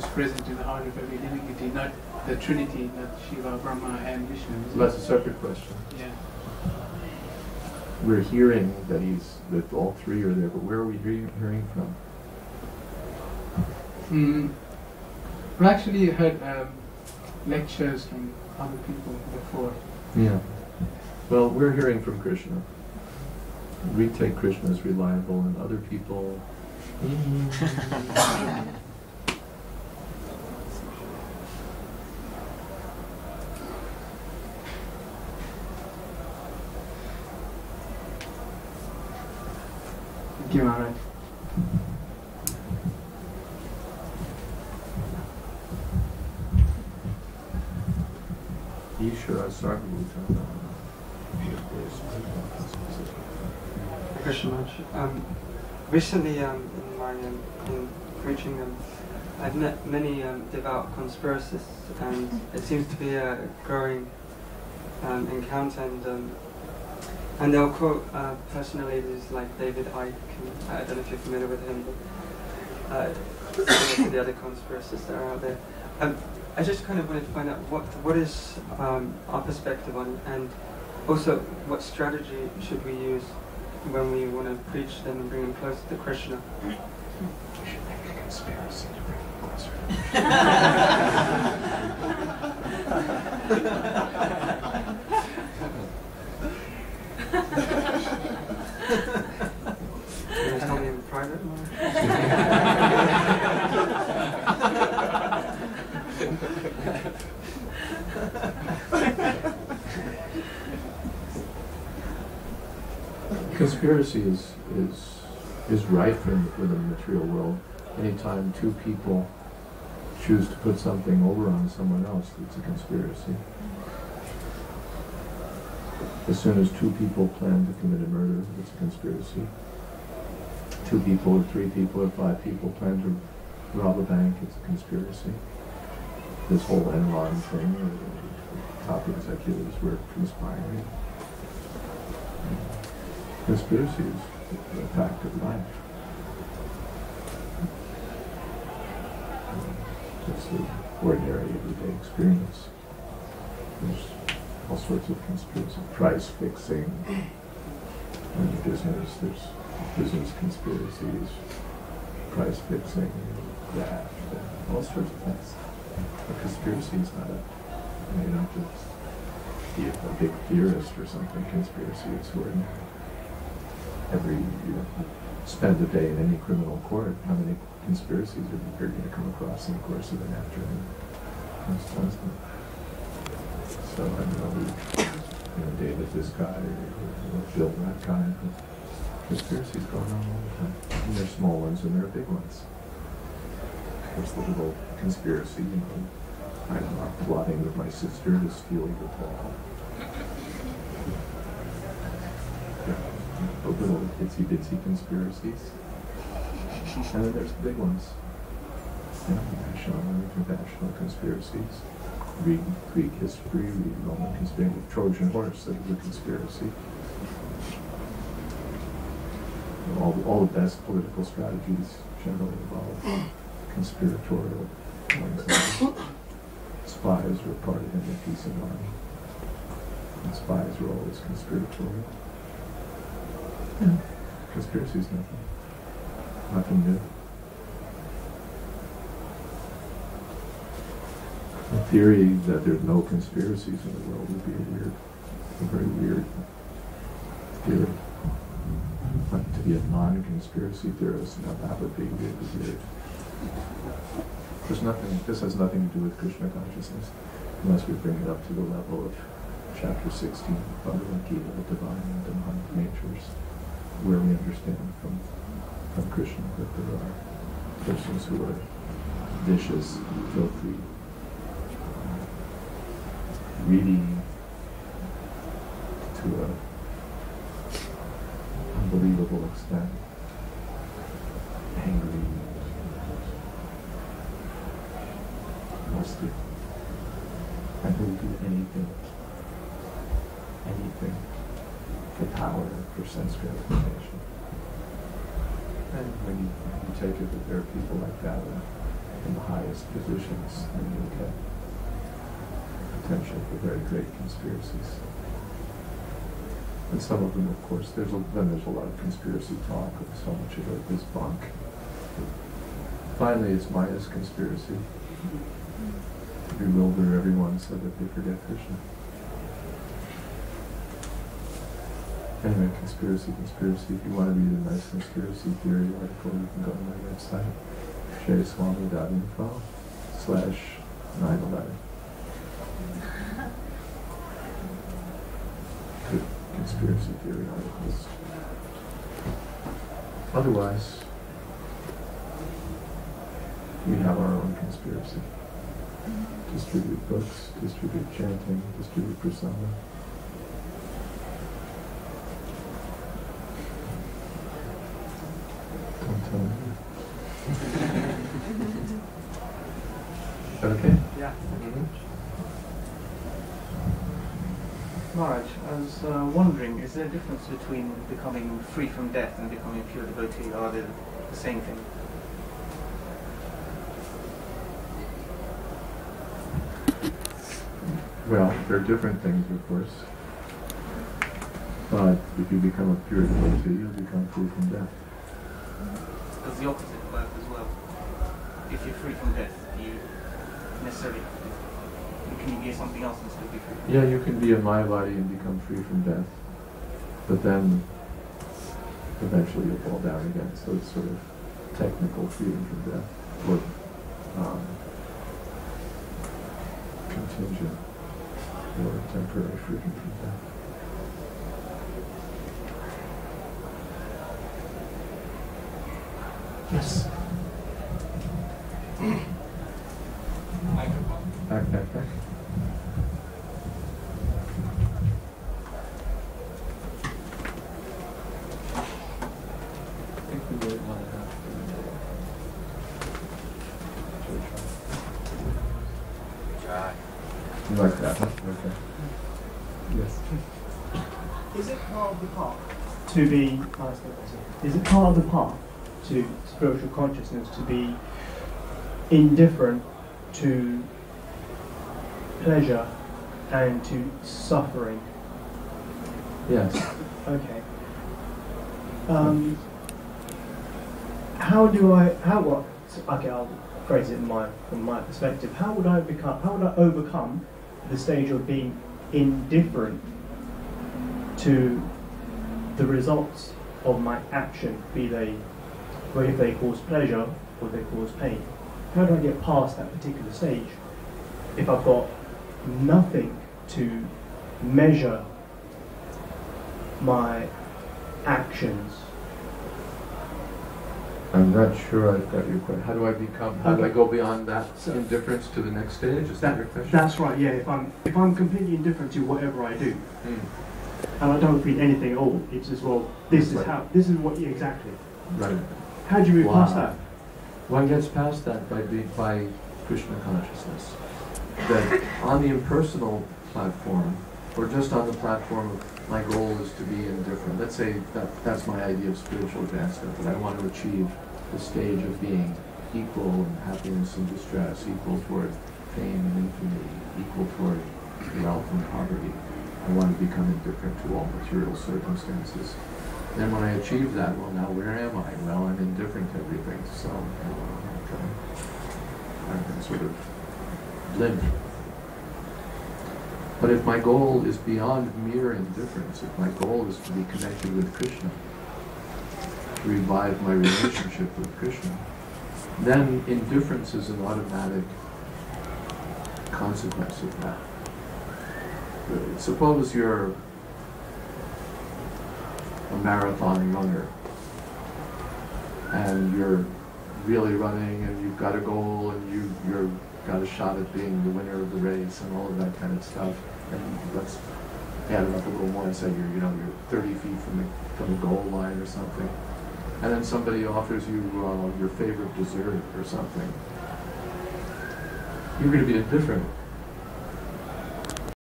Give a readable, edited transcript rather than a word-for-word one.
is present in the heart of every living entity, not the Trinity, not Shiva, Brahma, and Vishnu. So that's a separate question. Yeah. We're hearing that all three are there, but where are we hearing from? Well, actually, I heard lectures from other people before. Yeah. Well, we're hearing from Krishna. We take Krishna as reliable, and other people. Thank you, Maharaj. Ishara Sarvabhutana. Krishna Maharaj. Recently, in preaching, I've met many devout conspiracists, and it seems to be a growing encounter. And they'll quote personalities like David Icke. I don't know if you're familiar with him, but the other conspiracists that are out there. I just kind of wanted to find out what is our perspective on it, and also what strategy should we use when we want to preach them and bring them closer to Krishna. We should make a conspiracy to bring them closer. Can you tell me in private? Conspiracy is rife within the material world. Anytime two people choose to put something over on someone else, it's a conspiracy. As soon as two people plan to commit a murder, it's a conspiracy. 2 people or 3 people or 5 people plan to rob a bank, it's a conspiracy. This whole Enron thing, the top executives were conspiring. Conspiracy is a fact of life. It's the ordinary everyday experience. There's all sorts of conspiracy. Price fixing. In the business, there's business conspiracies, price fixing, graft, all sorts of things. A conspiracy is not you don't have to be a big theorist or something. Conspiracy is ordinary. Spend a day in any criminal court, how many conspiracies are you going to come across in the course of an afternoon? It's constant. So I know, David this guy, or Bill that guy, but conspiracies going on all the time. And there are small ones and there are big ones. There's the little conspiracy, I'm plotting with my sister to steal your ball. The little itsy-bitsy conspiracies. And then there's the big ones. National and international conspiracies. Read Greek history, read Roman conspiracy. The Trojan horse, that was a conspiracy. All the best political strategies generally involve conspiratorial ones. Spies were part of the peace and army. And spies were always conspiratorial. Yeah. Conspiracy is nothing new. The theory that there's no conspiracies in the world would be a very weird theory. But to be a non-conspiracy theorist, that would be really weird. This has nothing to do with Krishna consciousness, unless we bring it up to the level of chapter 16 of Bhagavad Gita, the divine and demonic natures, where we understand from Krishna that there are persons who are vicious, filthy, greedy to an unbelievable extent, angry, lusty, and who will do anything for power, for sense gratification. And when you take it that there are people like that, in the highest positions, then you'll get potential for very great conspiracies. And some of them, of course, there's a lot of conspiracy talk, and so much of it is bunk. Finally, it's Maya's conspiracy to bewilder everyone so that they forget Krishna. Anyway, conspiracy. If you want to read a nice conspiracy theory article, you can go to my website, shayswami.info/9/11. Good conspiracy theory articles. Otherwise, we have our own conspiracy. Distribute books, distribute chanting, distribute prasadam. Don't tell me. Okay? Yeah. Mm-hmm. Maharaj, I was wondering, is there a difference between becoming free from death and becoming a pure devotee, or are they the same thing? Well, they're different things, of course. But if you become a pure devotee, you'll become free from death. Does the opposite work as well? If you're free from death, you necessarily can you be something else and still be free from Yeah, you can be a Mayavadi and become free from death. But then, eventually you'll fall down again. So it's sort of technical freedom from death. Or contingent or temporary freedom from death. Yes. Back. I think we wait 1.5 minutes. You like that, huh? Okay. Yes. Is it part of the path to be, is it part of the path to spiritual consciousness to be indifferent to pleasure and to suffering? Yes. Okay. Okay, I'll phrase it from my perspective. How would I overcome the stage of being indifferent to the results of my action, be they, or if they cause pleasure or they cause pain? How do I get past that particular stage if I've got nothing to measure my actions? I'm not sure I've got your question. How do I go beyond that indifference to the next stage? Is that your question? That's right, yeah. If I'm completely indifferent to whatever I do, and I don't feel anything at all, it's as well, this is what, exactly. Right. How do you move past that? One gets past that by Krishna consciousness. That on the impersonal platform, or just on the platform of my goal is to be indifferent. Let's say that's my idea of spiritual advancement, that I want to achieve the stage of being equal in happiness and distress, equal toward pain and infinity, equal toward wealth and poverty. I want to become indifferent to all material circumstances. Then when I achieve that, well, now where am I? Well, I'm indifferent to everything, so I'm sort of limp. But if my goal is beyond mere indifference, if my goal is to be connected with Krishna, to revive my relationship with Krishna, then indifference is an automatic consequence of that. Suppose you're a marathon runner and you're really running and you've got a goal and you're got a shot at being the winner of the race and all of that kind of stuff. And let's add it up a little more and say you're 30 feet from the goal line or something. And then somebody offers you your favorite dessert or something. You're going to be indifferent